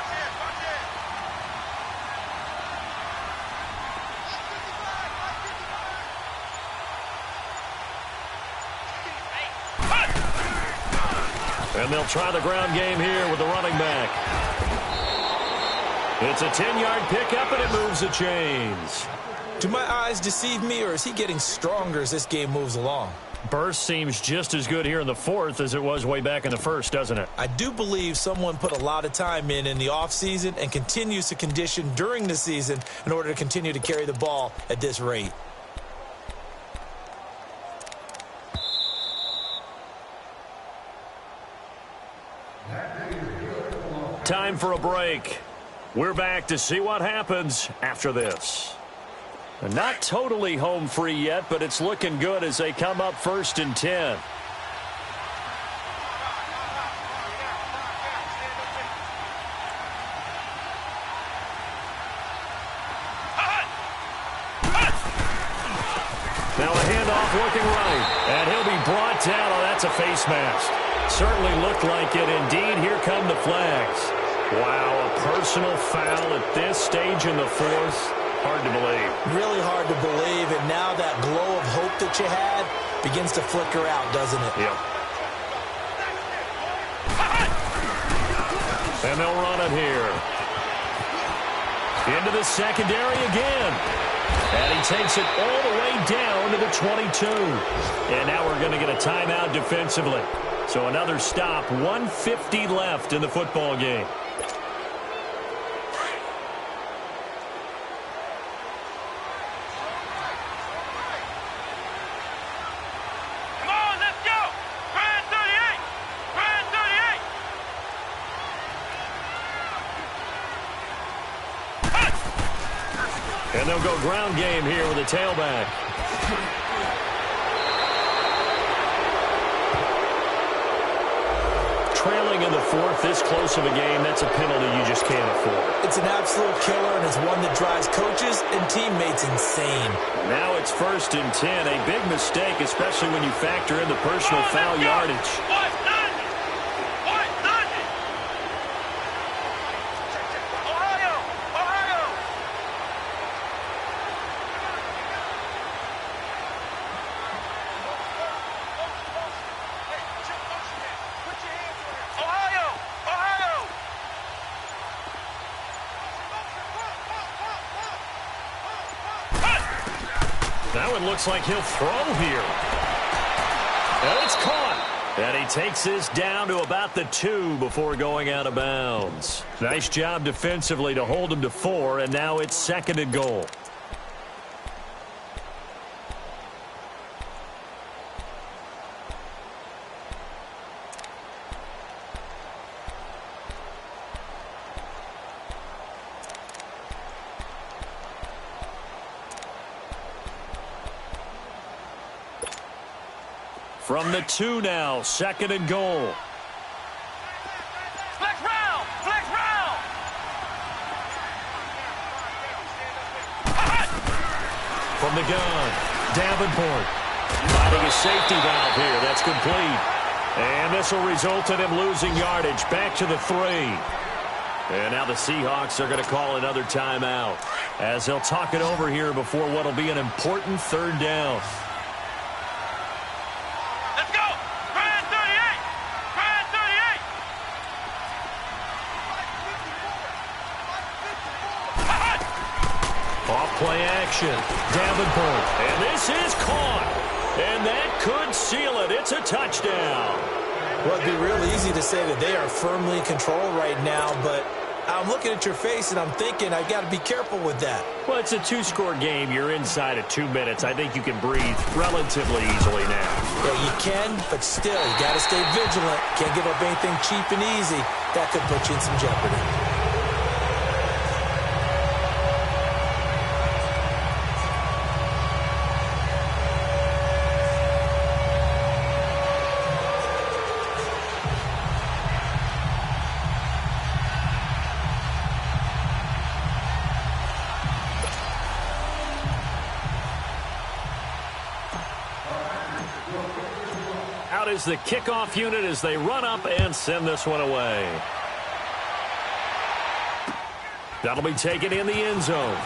And they'll try the ground game here with the running back. It's a 10-yard pickup, and it moves the chains. Do my eyes deceive me, or is he getting stronger as this game moves along? Burst seems just as good here in the fourth as it was way back in the first, doesn't it? I do believe someone put a lot of time in the offseason and continues to condition during the season in order to continue to carry the ball at this rate. Time for a break. We're back to see what happens after this. Not totally home free yet, but it's looking good as they come up 1st and 10. Now a handoff looking right, and he'll be brought down. Oh, that's a face mask. Certainly looked like it. Indeed, here come the flags. Wow, a personal foul at this stage in the fourth. Hard to believe. Really hard to believe, and now that glow of hope that you had begins to flicker out, doesn't it? Yep. And they'll run it here. Into the secondary again. And he takes it all the way down to the 22. And now we're going to get a timeout defensively. So another stop, 1:50 left in the football game. Come on, let's go! Grand 38! Grand 38! And they'll go ground game here with a tailback. Trailing in the fourth, this close of a game, that's a penalty you just can't afford. It's an absolute killer, and it's one that drives coaches and teammates insane. Now it's 1st and 10, a big mistake, especially when you factor in the personal foul yardage. Now it looks like he'll throw here. And it's caught. And he takes this down to about the 2 before going out of bounds. Nice job defensively to hold him to 4, and now it's 2nd and goal. From the 2 now, 2nd and goal. Flex round! Flex round! From the gun, Davenport. Finding a safety valve here. That's complete. And this will result in him losing yardage. Back to the 3. And now the Seahawks are going to call another timeout as they'll talk it over here before what will be an important 3rd down. Play action. Davenport. And this is caught. And that could seal it. It's a touchdown. Well, it'd be real easy to say that they are firmly in control right now, but I'm looking at your face and I'm thinking I've got to be careful with that. Well, it's a 2-score game. You're inside of 2 minutes. I think you can breathe relatively easily now. Yeah, you can, but still, you got to stay vigilant. Can't give up anything cheap and easy. That could put you in some jeopardy. Out is the kickoff unit as they run up and send this one away. That'll be taken in the end zone.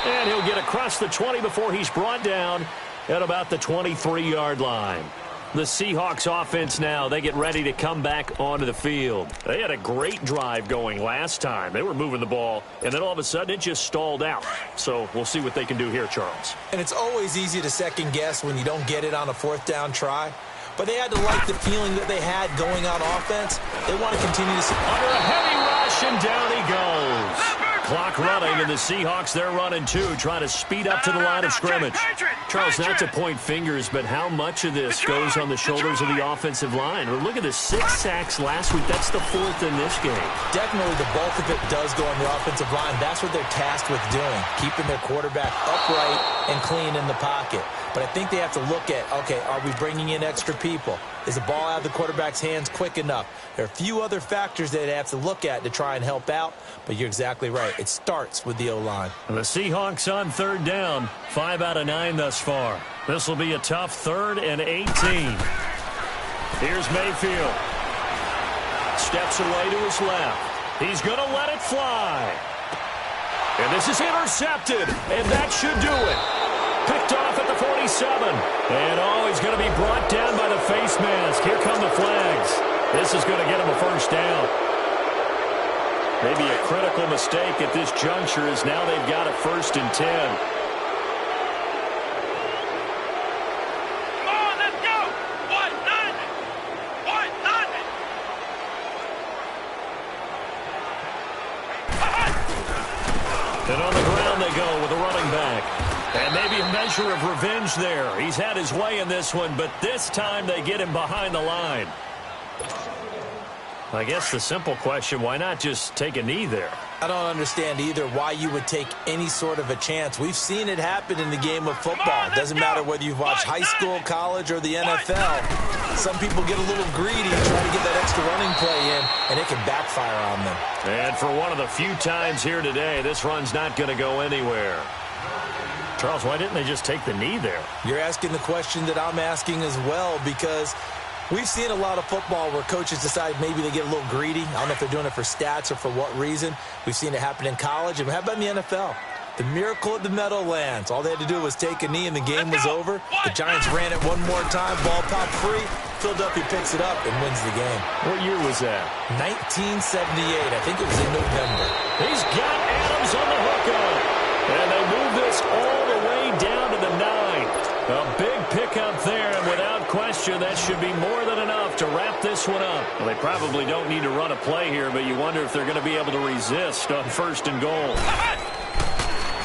And he'll get across the 20 before he's brought down at about the 23-yard line. The Seahawks offense now, they get ready to come back onto the field. They had a great drive going last time. They were moving the ball, and then all of a sudden it just stalled out. So we'll see what they can do here, Charles. And it's always easy to second guess when you don't get it on a fourth down try. But they had to like the feeling that they had going on offense. They want to continue to see. Under a heavy rush, and down he goes. Clock running, and the Seahawks, they're running too, trying to speed up to the line of scrimmage. Charles, not to point fingers, but how much of this goes on the shoulders of the offensive line? Well, look at the 6 sacks last week. That's the 4th in this game. Definitely the bulk of it does go on the offensive line. That's what they're tasked with doing, keeping their quarterback upright and clean in the pocket. But I think they have to look at, okay, are we bringing in extra people? Is the ball out of the quarterback's hands quick enough? There are a few other factors that they have to look at to try and help out, but you're exactly right. It starts with the O-line. The Seahawks on 3rd down, 5 out of 9 thus far. This will be a tough 3rd and 18. Here's Mayfield. Steps away to his left. He's going to let it fly. And this is intercepted, and that should do it. Picked off at the 47. And, he's going to be brought down by the face mask. Here come the flags. This is going to get him a first down. Maybe a critical mistake at this juncture is now they've got a 1st and 10. Come on, let's go. 1-9. 1-9. And on the ground they go with a running back. And maybe a measure of revenge there. He's had his way in this one, but this time they get him behind the line. I guess the simple question, why not just take a knee there? I don't understand either why you would take any sort of a chance. We've seen it happen in the game of football. It doesn't matter whether you've watched high school, college, or the NFL. Some people get a little greedy and try to get that extra running play in, and it can backfire on them. And for one of the few times here today, this run's not going to go anywhere. Charles, why didn't they just take the knee there? You're asking the question that I'm asking as well, because we've seen a lot of football where coaches decide maybe they get a little greedy. I don't know if they're doing it for stats or for what reason. We've seen it happen in college. And how about in the NFL? The miracle at the Meadowlands. All they had to do was take a knee and the game was over. The Giants ran it one more time. Ball popped free. Philadelphia picks it up and wins the game. What year was that? 1978. I think it was in November. He's got Adams on the hookup. And they move this all the way down to the 9. A big pickup there, and without question, that should be more than enough to wrap this one up. Well, they probably don't need to run a play here, but you wonder if they're going to be able to resist on 1st and goal.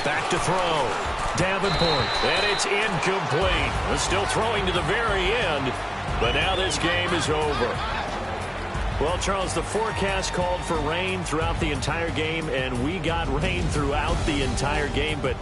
Back to throw. Davenport. And it's incomplete. They're still throwing to the very end, but now this game is over. Well, Charles, the forecast called for rain throughout the entire game, and we got rain throughout the entire game. But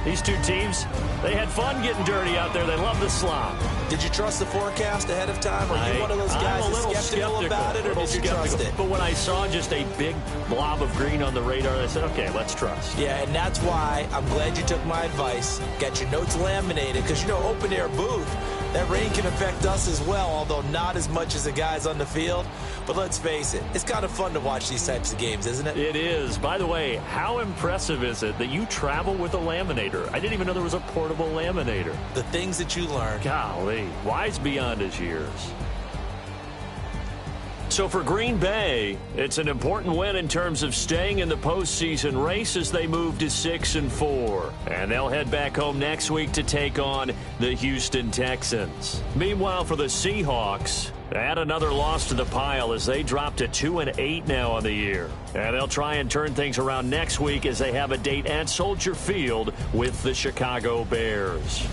these two teams, they had fun getting dirty out there. They love the slop. Did you trust the forecast ahead of time? Are you one of those guys that's skeptical about it, or did you trust it? But when I saw just a big blob of green on the radar, I said, okay, let's trust. Yeah, and that's why I'm glad you took my advice. Get your notes laminated, because, open-air booth, that rain can affect us as well, although not as much as the guys on the field. But let's face it, it's kind of fun to watch these types of games, isn't it? It is. By the way, how impressive is it that you travel with a laminator? I didn't even know there was a portable laminator. The things that you learn. Golly, wise beyond his years. So for Green Bay, it's an important win in terms of staying in the postseason race as they move to 6-4. And they'll head back home next week to take on the Houston Texans. Meanwhile, for the Seahawks, add another loss to the pile as they drop to 2-8 now on the year. And they'll try and turn things around next week as they have a date at Soldier Field with the Chicago Bears.